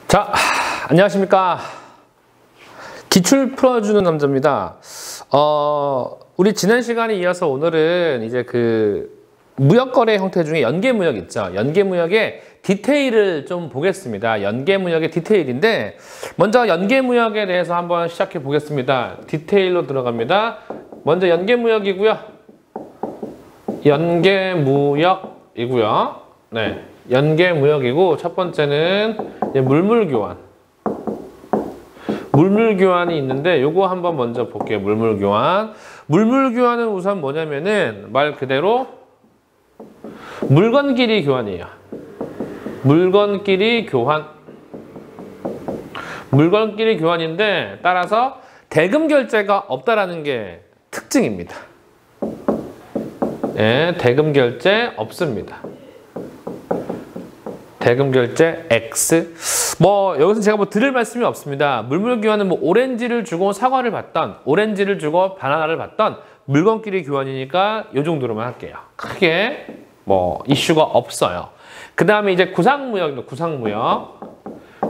자, 안녕하십니까. 기출 풀어주는 남자입니다. 우리 지난 시간에 이어서 오늘은 이제 무역거래 형태 중에 연계무역 있죠. 연계무역의 디테일을 좀 보겠습니다. 연계무역의 디테일인데, 먼저 연계무역에 대해서 한번 시작해 보겠습니다. 디테일로 들어갑니다. 먼저 연계무역이고요. 연계무역이고요. 네. 연계무역이고, 첫 번째는 물물교환. 물물교환이 있는데, 요거 한번 먼저 볼게요. 물물교환. 물물교환은 우선 뭐냐면은, 말 그대로 물건끼리 교환이에요. 물건끼리 교환. 물건끼리 교환인데, 따라서 대금 결제가 없다라는 게 특징입니다. 예, 대금 결제 없습니다. 대금 결제 X. 여기서 제가 드릴 말씀이 없습니다. 물물교환은 오렌지를 주고 사과를 받던, 오렌지를 주고 바나나를 받던 물건끼리 교환이니까 이 정도로만 할게요. 크게 이슈가 없어요. 그 다음에 이제 구상무역입니다.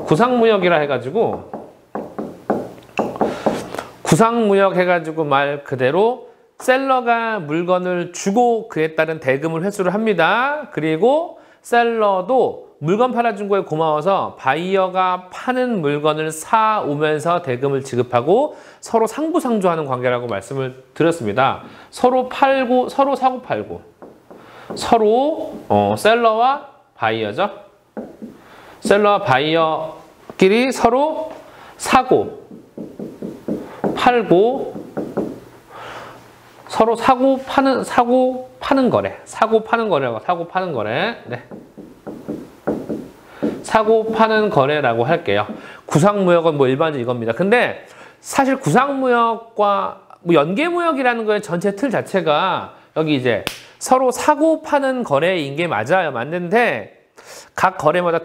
구상무역이라 해가지고, 구상무역 해가지고 말 그대로 셀러가 물건을 주고 그에 따른 대금을 회수를 합니다. 그리고 셀러도 물건 팔아준 거에 고마워서 바이어가 파는 물건을 사오면서 대금을 지급하고 서로 상부상조하는 관계라고 말씀을 드렸습니다. 서로 팔고, 서로 사고 팔고. 서로 셀러와 바이어죠. 셀러와 바이어끼리 서로 사고, 팔고, 서로 사고 파는 거래. 사고 파는 거래라고, 사고 파는 거래. 네. 사고 파는 거래라고 할게요. 구상무역은 일반적인 이겁니다. 근데 사실 구상무역과 연계무역이라는 거의 전체 틀 자체가 여기 이제 서로 사고 파는 거래인 게 맞아요. 맞는데 각 거래마다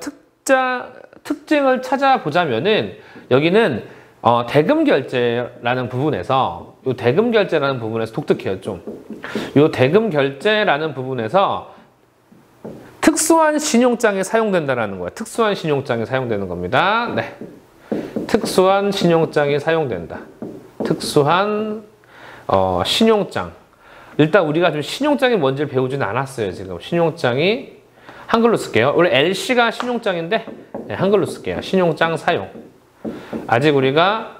특징을 찾아보자면은 여기는 대금 결제라는 부분에서 대금 결제라는 부분에서 독특해요. 좀 요 대금 결제라는 부분에서 특수한 신용장에 사용된다라는 거예요. 특수한 신용장에 사용되는 겁니다. 네. 특수한 신용장이 사용된다. 특수한 신용장. 일단 우리가 좀 신용장이 뭔지를 배우지는 않았어요. 지금 신용장이 한글로 쓸게요. 원래 LC가 신용장인데 네, 한글로 쓸게요. 신용장 사용. 아직 우리가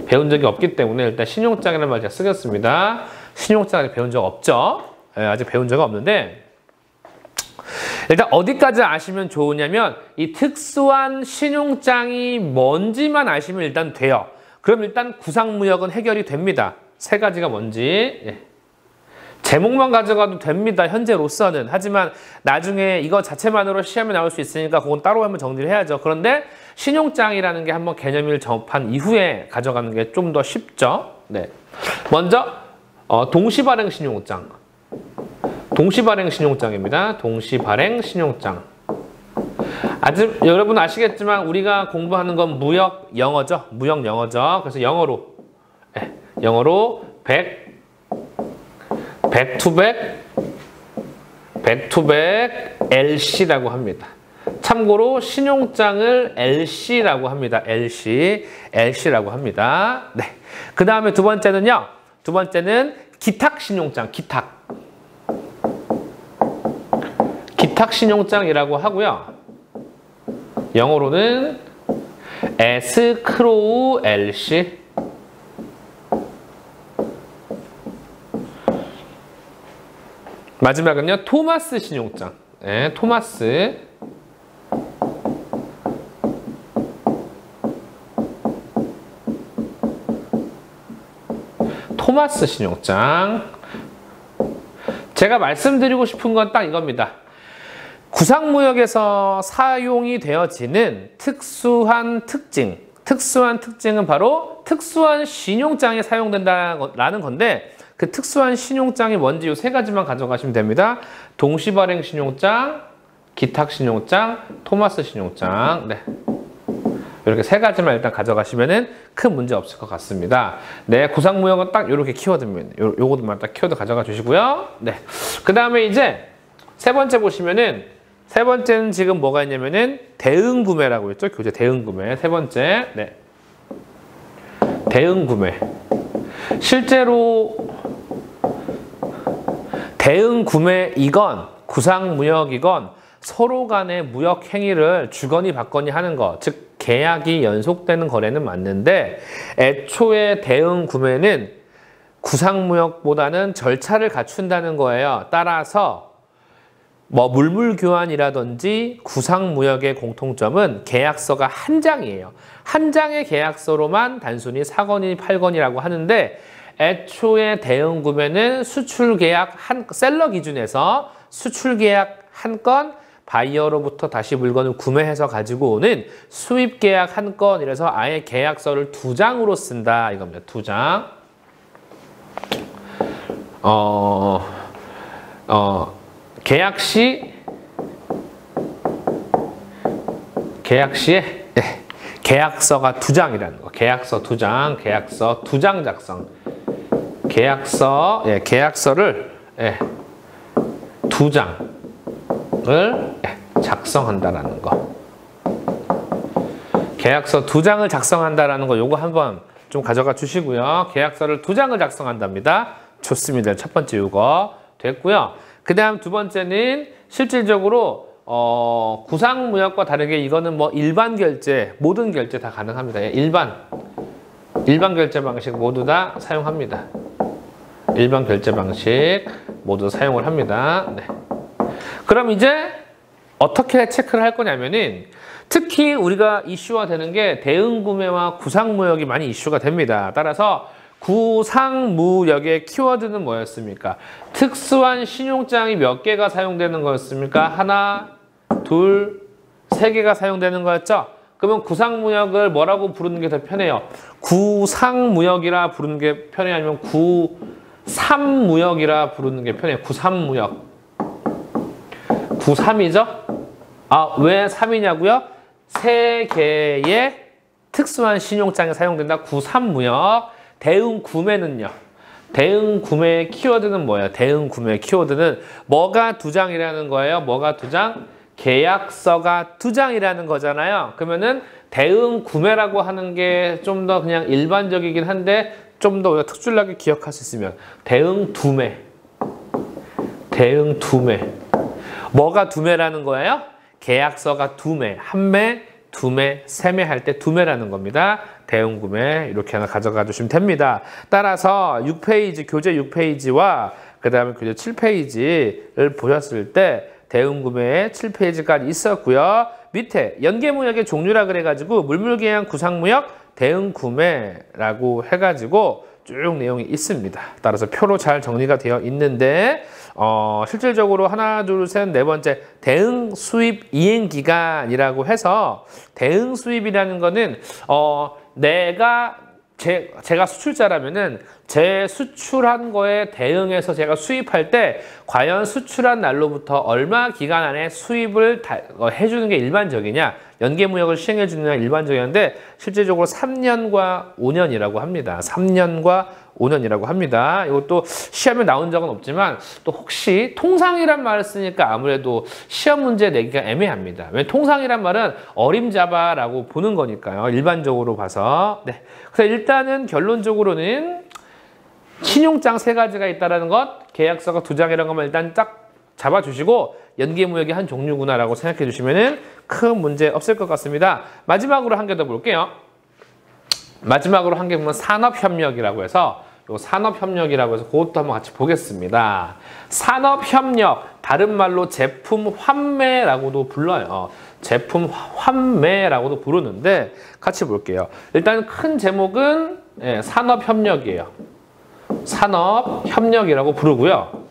배운 적이 없기 때문에 일단 신용장이라는 말 제가 쓰겠습니다. 신용장 아직 배운 적 없죠. 아직 배운 적이 없는데 일단 어디까지 아시면 좋으냐면 이 특수한 신용장이 뭔지만 아시면 일단 돼요. 그럼 일단 구상무역은 해결이 됩니다. 세 가지가 뭔지. 제목만 가져가도 됩니다. 현재로서는. 하지만 나중에 이거 자체만으로 시험에 나올 수 있으니까 그건 따로 한번 정리를 해야죠. 그런데 신용장이라는 게 한번 개념을 접한 이후에 가져가는 게 좀 더 쉽죠. 네. 먼저 동시발행 신용장. 동시발행 신용장입니다. 동시발행 신용장. 아직 여러분 아시겠지만 우리가 공부하는 건 무역 영어죠. 무역 영어죠. 그래서 영어로 100 to 100 LC라고 합니다. 참고로 신용장을 LC라고 합니다. LC라고 합니다. 네. 그 다음에 두 번째는요. 두 번째는 기탁 신용장. 기탁 신용장이라고 하고요. 영어로는 escrow LC. 마지막은요. 토마스 신용장. 네, 토마스 신용장. 제가 말씀드리고 싶은 건 딱 이겁니다. 구상무역에서 사용이 되어지는 특수한 특징은 바로 특수한 신용장에 사용된다라는 건데 그 특수한 신용장이 뭔지 이 세 가지만 가져가시면 됩니다. 동시발행 신용장, 기탁 신용장, 토마스 신용장. 네. 이렇게 세 가지만 일단 가져가시면은 큰 문제 없을 것 같습니다. 네, 구상무역은 딱 이렇게 키워드입니다. 요것만 딱 키워드 가져가 주시고요. 네. 그 다음에 이제 세 번째 보시면은 세 번째는 지금 뭐가 있냐면은 대응 구매라고 했죠. 교재 대응 구매. 세 번째. 네. 대응 구매. 실제로 대응 구매이건 구상무역이건 서로 간의 무역 행위를 주거니 받거니 하는 것, 즉 계약이 연속되는 거래는 맞는데 애초에 대응 구매는 구상무역보다는 절차를 갖춘다는 거예요. 따라서 뭐 물물교환이라든지 구상무역의 공통점은 계약서가 한 장이에요. 한 장의 계약서로만 단순히 사건이 팔건이라고 하는데 애초에 대응 구매는 수출계약 셀러 기준에서 수출계약 한 건, 바이어로부터 다시 물건을 구매해서 가지고 오는 수입계약 한 건, 이래서 아예 계약서를 2장으로 쓴다 이겁니다. 2장. 계약 시에 계약서가 2장이라는 거. 계약서 2장, 계약서 2장 작성. 계약서를 2장을 작성한다라는 거. 계약서 2장을 작성한다라는 거 요거 한번 좀 가져가 주시고요. 계약서를 2장을 작성한답니다. 좋습니다. 첫 번째 요거 됐고요. 그 다음 두 번째는 실질적으로 구상무역과 다르게 이거는 뭐 일반 결제, 모든 결제 다 가능합니다. 일반 결제 방식 모두 다 사용합니다. 일반 결제 방식 모두 사용을 합니다. 네. 그럼 이제 어떻게 체크를 할 거냐면은 특히 우리가 이슈화 되는 게 대응 구매와 구상무역이 많이 이슈가 됩니다. 따라서 구상무역의 키워드는 뭐였습니까? 특수한 신용장이 몇 개가 사용되는 거였습니까? 하나, 둘, 세 개가 사용되는 거였죠? 그러면 구상무역을 뭐라고 부르는 게 더 편해요? 구상무역이라 부르는 게 편해요? 아니면 구삼무역이라 부르는 게 편해요? 구삼무역. 93이죠? 왜 3이냐고요? 3개의 특수한 신용장이 사용된다. 구삼무역. 대응 구매는요? 대응 구매의 키워드는 뭐예요? 대응 구매 키워드는 뭐가 2장이라는 거예요? 뭐가 2장? 계약서가 2장이라는 거잖아요. 그러면은 대응 구매라고 하는 게 좀 더 그냥 일반적이긴 한데 좀 더 우리가 특출나게 기억할 수 있으면 대응 두매. 대응 두매. 뭐가 두매라는 거예요? 계약서가 2매, 1매, 2매, 3매 할 때 2매라는 겁니다. 대응 구매 이렇게 하나 가져가 주시면 됩니다. 따라서 6페이지, 교재 6페이지와 그 다음에 교재 7페이지를 보셨을 때 대응 구매에 7페이지까지 있었고요. 밑에 연계무역의 종류라 그래가지고 물물계약, 구상무역, 대응 구매라고 해가지고 쭉 내용이 있습니다. 따라서 표로 잘 정리가 되어 있는데 실질적으로 하나, 둘, 셋, 네 번째 대응 수입 이행 기간이라고 해서 대응 수입이라는 거는 제가 수출자라면은 제 수출한 거에 대응해서 제가 수입할 때 과연 수출한 날로부터 얼마 기간 안에 수입을 해주는 게 일반적이냐, 연계무역을 시행해 주는 게 일반적이었는데 실질적으로 3년과 5년이라고 합니다. 3년과 5년이라고 합니다. 이것도 시험에 나온 적은 없지만 또 혹시 통상이란 말을 쓰니까 아무래도 시험 문제 내기가 애매합니다. 왜냐면 통상이란 말은 어림잡아라고 보는 거니까요. 일반적으로 봐서. 네. 그래서 일단은 결론적으로는 신용장 3가지가 있다는 것, 계약서가 2장이라는 것만 일단 딱 잡아주시고 연계무역의 한 종류구나라고 생각해 주시면 큰 문제 없을 것 같습니다. 마지막으로 한 개 더 볼게요. 마지막으로 한 개 보면 산업협력이라고 해서 요 산업협력이라고 해서 그것도 한번 같이 보겠습니다. 산업협력, 다른 말로 제품 환매라고도 불러요. 제품 환매라고도 부르는데 같이 볼게요. 일단 큰 제목은 산업협력이에요. 산업협력이라고 부르고요.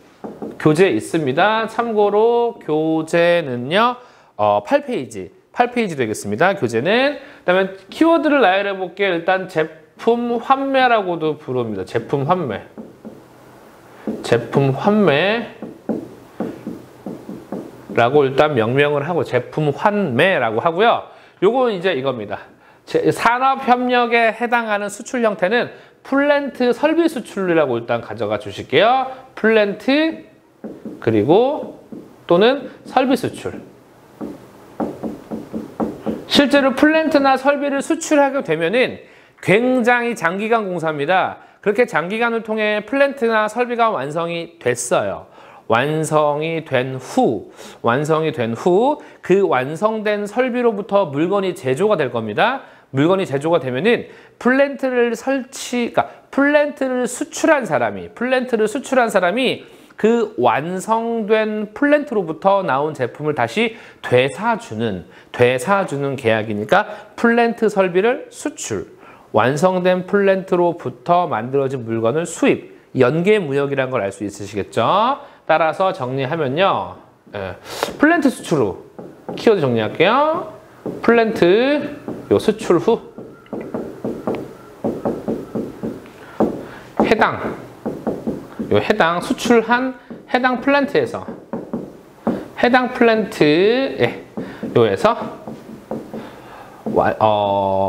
교재에 있습니다. 참고로 교재는요. 8페이지 되겠습니다. 교재는. 그다음에 키워드를 나열해 볼게요. 일단 제품 환매라고도 부릅니다. 제품 환매. 제품 환매라고 일단 명명을 하고 제품 환매라고 하고요. 요건 이제 이겁니다. 산업협력에 해당하는 수출 형태는 플랜트 설비 수출이라고 일단 가져가 주실게요. 플랜트 그리고 또는 설비 수출. 실제로 플랜트나 설비를 수출하게 되면은 굉장히 장기간 공사입니다. 그렇게 장기간을 통해 플랜트나 설비가 완성이 됐어요. 완성이 된 후 그 완성된 설비로부터 물건이 제조가 될 겁니다. 물건이 제조가 되면은 플랜트를 수출한 사람이 그 완성된 플랜트로부터 나온 제품을 다시 되사주는 계약이니까 플랜트 설비를 수출, 완성된 플랜트로부터 만들어진 물건을 수입, 연계무역이라는 걸 알 수 있으시겠죠? 따라서 정리하면요. 플랜트 수출 후, 키워드 정리할게요. 플랜트 수출 후 수출한 해당 플랜트에서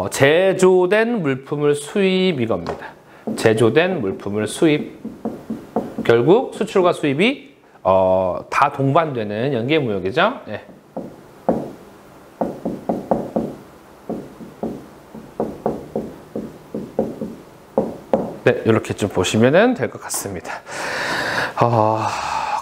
제조된 물품을 수입 이겁니다. 제조된 물품을 수입. 결국 수출과 수입이 다 동반되는 연계무역이죠. 예. 네, 이렇게 좀 보시면 될 것 같습니다.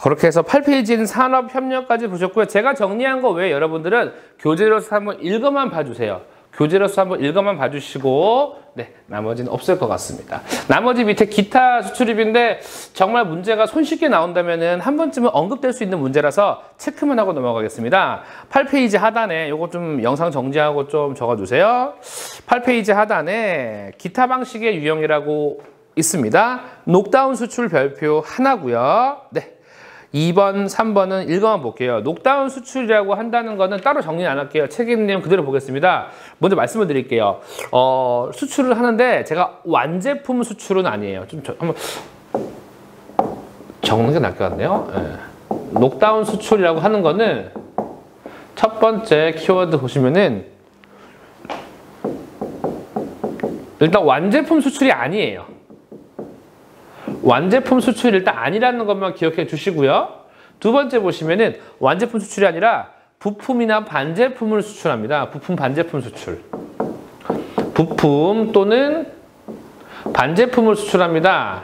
그렇게 해서 8페이지는 산업협력까지 보셨고요. 제가 정리한 거 외에 여러분들은 교재로서 한번 읽어만 봐주세요. 교재로서 한번 읽어만 봐주시고, 네, 나머지는 없을 것 같습니다. 나머지 밑에 기타 수출입인데 정말 문제가 손쉽게 나온다면은 한 번쯤은 언급될 수 있는 문제라서 체크만 하고 넘어가겠습니다. 8페이지 하단에 요거 좀 영상 정지하고 좀 적어주세요. 8페이지 하단에 기타 방식의 유형이라고 있습니다. 녹다운 수출 별표 하나고요. 네. 2번, 3번은 읽어만 볼게요. 녹다운 수출이라고 한다는 거는 따로 정리 안 할게요. 책에 있는 내용 그대로 보겠습니다. 먼저 말씀을 드릴게요. 수출을 하는데 제가 완제품 수출은 아니에요. 좀 한번 적는 게 나을 것 같네요. 네. 녹다운 수출이라고 하는 거는 첫 번째 키워드 보시면은 일단 완제품 수출이 아니에요. 완제품 수출이 일단 아니라는 것만 기억해 주시고요. 두 번째 보시면은 완제품 수출이 아니라 부품이나 반제품을 수출합니다. 부품, 반제품 수출. 부품 또는 반제품을 수출합니다.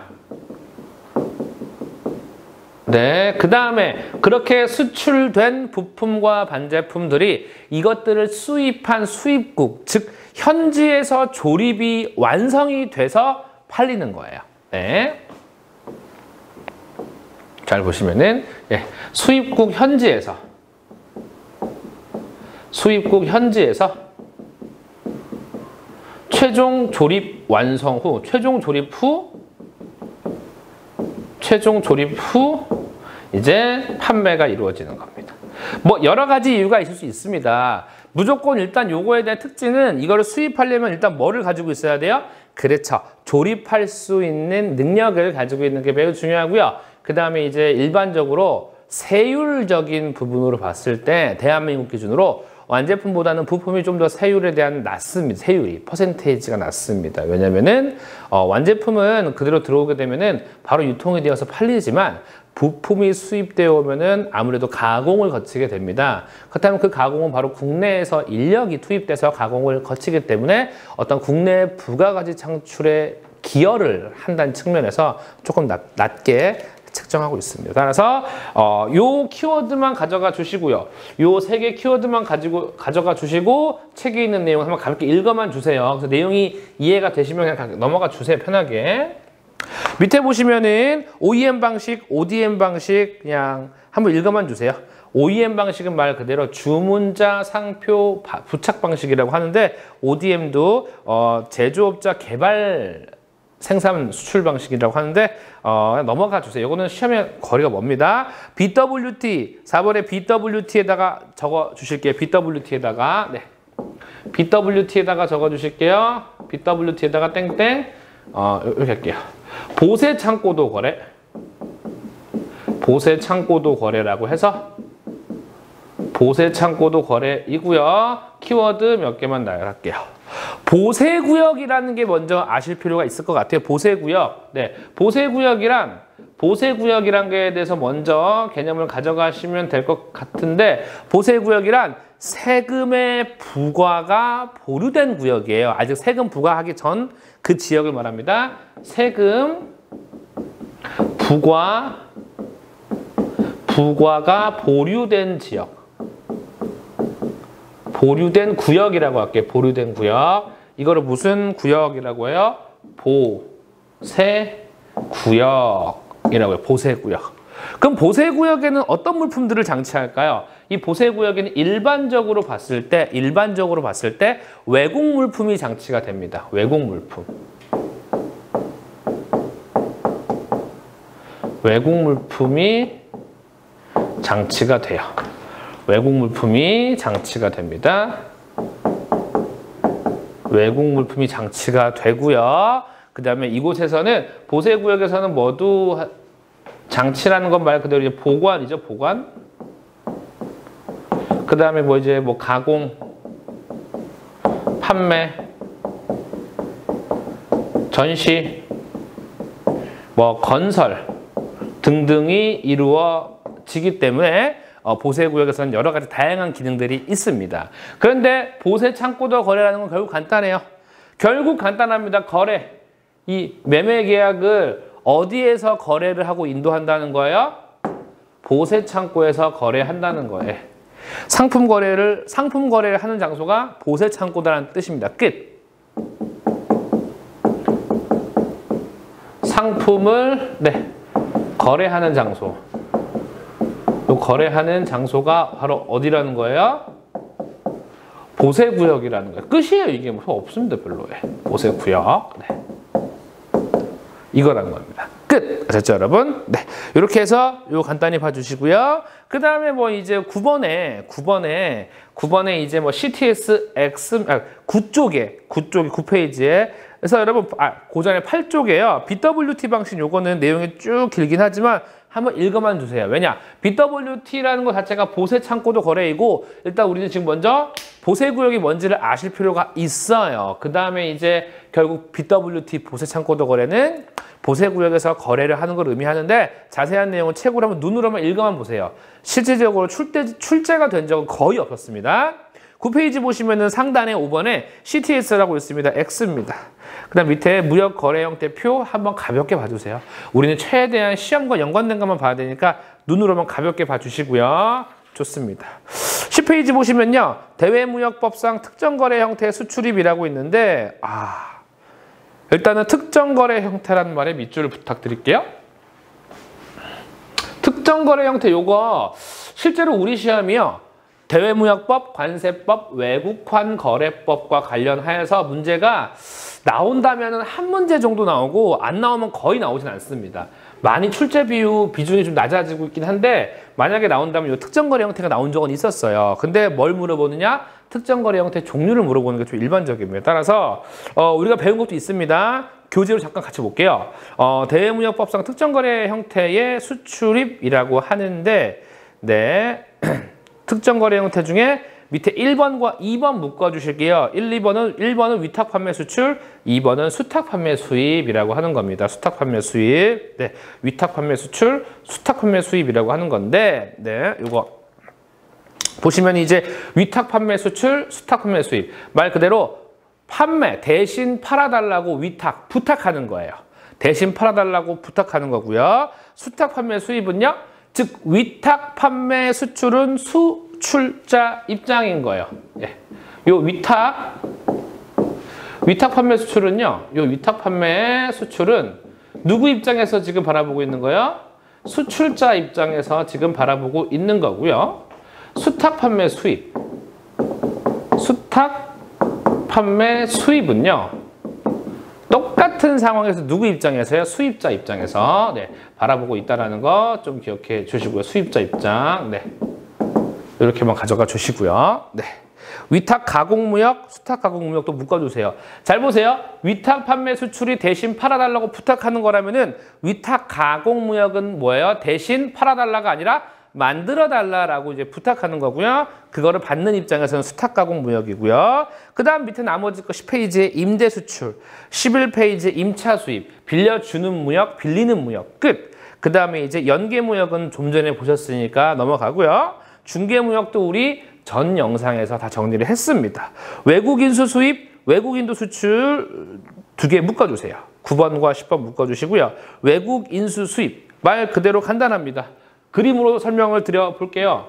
네, 그 다음에 그렇게 수출된 부품과 반제품들이 이것들을 수입한 수입국, 즉 현지에서 조립이 완성이 돼서 팔리는 거예요. 네. 잘 보시면은 수입국 현지에서 최종 조립 완성 후 최종 조립 후 이제 판매가 이루어지는 겁니다. 뭐 여러 가지 이유가 있을 수 있습니다. 무조건 일단 요거에 대한 특징은 이거를 수입하려면 일단 뭐를 가지고 있어야 돼요? 그렇죠. 조립할 수 있는 능력을 가지고 있는 게 매우 중요하고요. 그 다음에 이제 일반적으로 세율적인 부분으로 봤을 때 대한민국 기준으로 완제품보다는 부품이 좀 더 세율에 대한 낮습니다. 세율이 퍼센테이지가 낮습니다. 왜냐면은 완제품은 그대로 들어오게 되면은 바로 유통이 되어서 팔리지만 부품이 수입되어 오면은 아무래도 가공을 거치게 됩니다. 그렇다면 그 가공은 바로 국내에서 인력이 투입돼서 가공을 거치기 때문에 어떤 국내 부가가치 창출에 기여를 한다는 측면에서 조금 낮게 측정하고 있습니다. 따라서 요 키워드만 가져가 주시고요. 요 3개 키워드만 가져가 주시고 책에 있는 내용 한번 가볍게 읽어만 주세요. 그래서 내용이 이해가 되시면 그냥 넘어가 주세요. 편하게. 밑에 보시면은 OEM 방식, ODM 방식 그냥 한번 읽어만 주세요. OEM 방식은 말 그대로 주문자 상표 부착 방식이라고 하는데 ODM도 제조업자 개발 생산 수출 방식이라고 하는데 넘어가 주세요. 이거는 시험에 거리가 멉니다. BWT 4번에 BWT에다가 적어 주실게요. BWT에다가 BWT에다가 적어 주실게요. BWT에다가 땡땡 이렇게 할게요. 보세 창고도 거래. 보세 창고도 거래라고 해서 보세 창고도 거래이고요. 키워드 몇 개만 나열할게요. 보세구역이라는 게 먼저 아실 필요가 있을 것 같아요. 보세구역. 네, 보세구역이란 거에 대해서 먼저 개념을 가져가시면 될 것 같은데 보세구역이란 세금의 부과가 보류된 구역이에요. 아직 세금 부과하기 전 그 지역을 말합니다. 세금 부과가 보류된 지역. 보류된 구역이라고 할게요. 보류된 구역. 이거를 무슨 구역이라고 해요? 보세구역이라고 해요. 보세구역. 그럼 보세구역에는 어떤 물품들을 장치할까요? 이 보세구역에는 일반적으로 봤을 때 외국 물품이 장치가 됩니다. 외국 물품. 외국 물품이 장치가 돼요. 외국 물품이 장치가 됩니다. 외국 물품이 장치가 되고요. 그 다음에 이곳에서는 보세구역에서는 모두 장치라는 건 말 그대로 이제 보관이죠. 보관. 그 다음에 뭐 이제 뭐 가공, 판매, 전시, 뭐 건설 등등이 이루어지기 때문에 보세구역에서는 여러 가지 다양한 기능들이 있습니다. 그런데 보세창고도 거래라는 건 결국 간단해요. 결국 간단합니다. 거래. 이 매매 계약을 어디에서 거래를 하고 인도한다는 거예요? 보세창고에서 거래한다는 거예요. 상품 거래를 하는 장소가 보세창고다라는 뜻입니다. 끝. 상품을 거래하는 장소. 요 거래하는 장소가 바로 어디라는 거예요? 보세구역이라는 거예요. 끝이에요. 이게 뭐 없습니다. 별로. 보세구역. 이거라는 겁니다. 끝! 아셨죠, 여러분? 네. 이렇게 해서 요 간단히 봐주시고요. 그 다음에 뭐 이제 9번에 이제 뭐 CTS X, 9페이지에. 그래서 여러분, 고전의 8쪽에요. BWT 방식 요거는 내용이 쭉 길긴 하지만 한번 읽어만 주세요. 왜냐? BWT라는 것 자체가 보세창고도 거래이고, 일단 우리는 지금 먼저 보세구역이 뭔지를 아실 필요가 있어요. 그 다음에 이제 결국 BWT 보세창고도 거래는 보세구역에서 거래를 하는 걸 의미하는데, 자세한 내용은 책으로 한번 눈으로만 읽어만 보세요. 실질적으로 출제가 된 적은 거의 없었습니다. 9페이지 보시면은 상단에 5번에 CTS라고 있습니다. X입니다. 그 다음 밑에 무역 거래 형태표 한번 가볍게 봐주세요. 우리는 최대한 시험과 연관된 것만 봐야 되니까 눈으로만 가볍게 봐주시고요. 좋습니다. 10페이지 보시면요. 대외무역법상 특정거래 형태의 수출입이라고 있는데, 일단은 특정거래 형태라는 말에 밑줄을 부탁드릴게요. 특정거래 형태 요거 실제로 우리 시험이요. 대외무역법, 관세법, 외국환거래법과 관련하여서 문제가 나온다면 한 문제 정도 나오고 안 나오면 거의 나오진 않습니다. 많이 출제 비중이 좀 낮아지고 있긴 한데 만약에 나온다면 이 특정거래 형태가 나온 적은 있었어요. 근데 뭘 물어보느냐? 특정거래 형태 종류를 물어보는 게 좀 일반적입니다. 따라서 우리가 배운 것도 있습니다. 교재로 잠깐 같이 볼게요. 대외무역법상 특정거래 형태의 수출입이라고 하는데 특정거래 형태 중에 밑에 1번과 2번 묶어주실게요. 1번은 위탁판매 수출, 2번은 수탁판매 수입이라고 하는 겁니다. 수탁판매 수입. 위탁판매 수출, 수탁판매 수입이라고 하는 건데, 이거 보시면 이제 위탁판매 수출, 수탁판매 수입. 말 그대로 판매, 대신 팔아달라고 위탁, 부탁하는 거예요. 대신 팔아달라고 부탁하는 거고요. 수탁판매 수입은요, 즉 위탁 판매 수출은 수출자 입장인 거예요. 요 위탁 판매 수출은요. 요 위탁 판매 수출은 누구 입장에서 지금 바라보고 있는 거예요? 수출자 입장에서 지금 바라보고 있는 거고요. 수탁 판매 수입. 수탁 판매 수입은요. 똑같은 상황에서 누구 입장에서요? 수입자 입장에서 바라보고 있다는 거 좀 기억해 주시고요. 수입자 입장. 이렇게만 가져가 주시고요. 위탁 가공무역, 수탁 가공무역도 묶어주세요. 잘 보세요. 위탁 판매 수출이 대신 팔아달라고 부탁하는 거라면은 위탁 가공무역은 뭐예요? 대신 팔아달라가 아니라 만들어달라고 이제 부탁하는 거고요. 그거를 받는 입장에서는 수탁가공무역이고요. 그 다음 밑에 나머지 거 10페이지에 임대수출, 11페이지에 임차수입, 빌려주는 무역, 빌리는 무역, 끝. 그 다음에 이제 연계무역은 좀 전에 보셨으니까 넘어가고요. 중개무역도 우리 전 영상에서 다 정리를 했습니다. 외국 인수 수입, 외국 인도 수출 두 개 묶어주세요. 9번과 10번 묶어주시고요. 외국 인수 수입, 말 그대로 간단합니다. 그림으로 설명을 드려볼게요.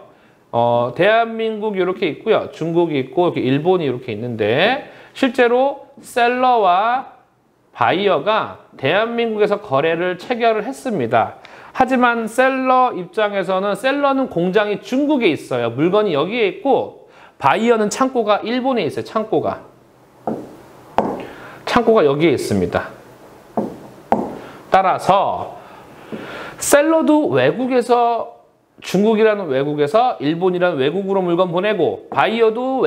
대한민국 이렇게 있고요. 중국이 있고 이렇게 일본이 이렇게 있는데 실제로 셀러와 바이어가 대한민국에서 거래를 체결을 했습니다. 하지만 셀러 입장에서는 셀러는 공장이 중국에 있어요. 물건이 여기에 있고 바이어는 창고가 일본에 있어요. 창고가 여기에 있습니다. 따라서 셀러도 외국에서 중국이라는 외국에서 일본이라는 외국으로 물건 보내고 바이어도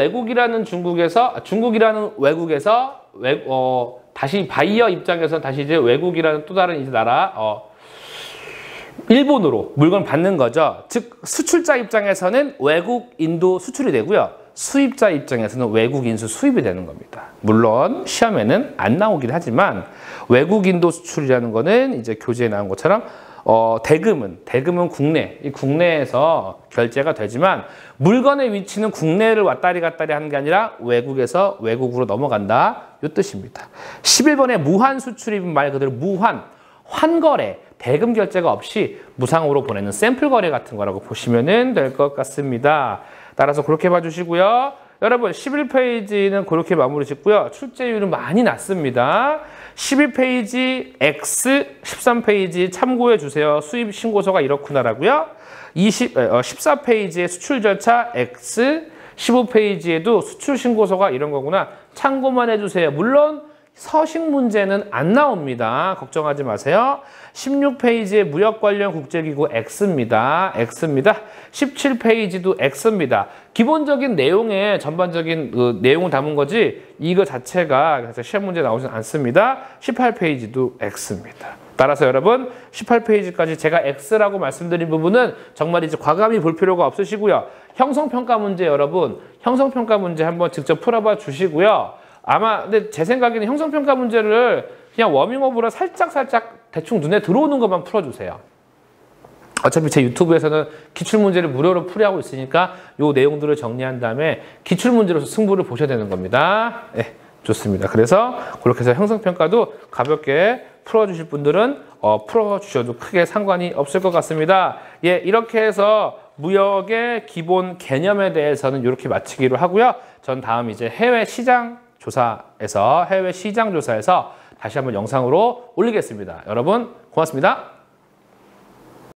중국이라는 외국에서 다시 바이어 입장에서 다시 이제 외국이라는 또 다른 이제 나라 일본으로 물건 받는 거죠. 즉 수출자 입장에서는 외국 인도 수출이 되고요. 수입자 입장에서는 외국 인수 수입이 되는 겁니다. 물론 시험에는 안 나오긴 하지만 외국 인도 수출이라는 거는 이제 교재에 나온 것처럼 대금은 국내에서 결제가 되지만 물건의 위치는 국내를 왔다리 갔다리 하는 게 아니라 외국에서 외국으로 넘어간다. 이 뜻입니다. 11번의 무한 수출입은 말 그대로 환거래, 대금 결제가 없이 무상으로 보내는 샘플 거래 같은 거라고 보시면 될 것 같습니다. 따라서 그렇게 봐주시고요. 여러분 11페이지는 그렇게 마무리 짓고요. 출제율은 많이 낮습니다. 12페이지 X, 13페이지 참고해 주세요. 수입 신고서가 이렇구나라고요. 14페이지의 수출 절차 X, 15페이지에도 수출 신고서가 이런 거구나. 참고만 해주세요. 물론 서식 문제는 안 나옵니다. 걱정하지 마세요. 16페이지에 무역 관련 국제기구 X입니다. 17페이지도 X입니다. 기본적인 내용에 전반적인 내용을 담은 거지 이거 자체가 시험 문제 나오지 않습니다. 18페이지도 X입니다. 따라서 여러분 18페이지까지 제가 X라고 말씀드린 부분은 정말 이제 과감히 볼 필요가 없으시고요. 형성평가 문제 여러분 형성평가 문제 한번 직접 풀어봐 주시고요. 아마 근데 제 생각에는 형성평가 문제를 그냥 워밍업으로 살짝 대충 눈에 들어오는 것만 풀어주세요. 어차피 제 유튜브에서는 기출문제를 무료로 풀이하고 있으니까 이 내용들을 정리한 다음에 기출문제로서 승부를 보셔야 되는 겁니다. 네, 좋습니다. 그래서 그렇게 해서 형성평가도 가볍게 풀어주실 분들은 풀어주셔도 크게 상관이 없을 것 같습니다. 예, 이렇게 해서 무역의 기본 개념에 대해서는 이렇게 마치기로 하고요. 전 다음 이제 해외 시장 조사에서 다시 한번 영상으로 올리겠습니다. 여러분 고맙습니다.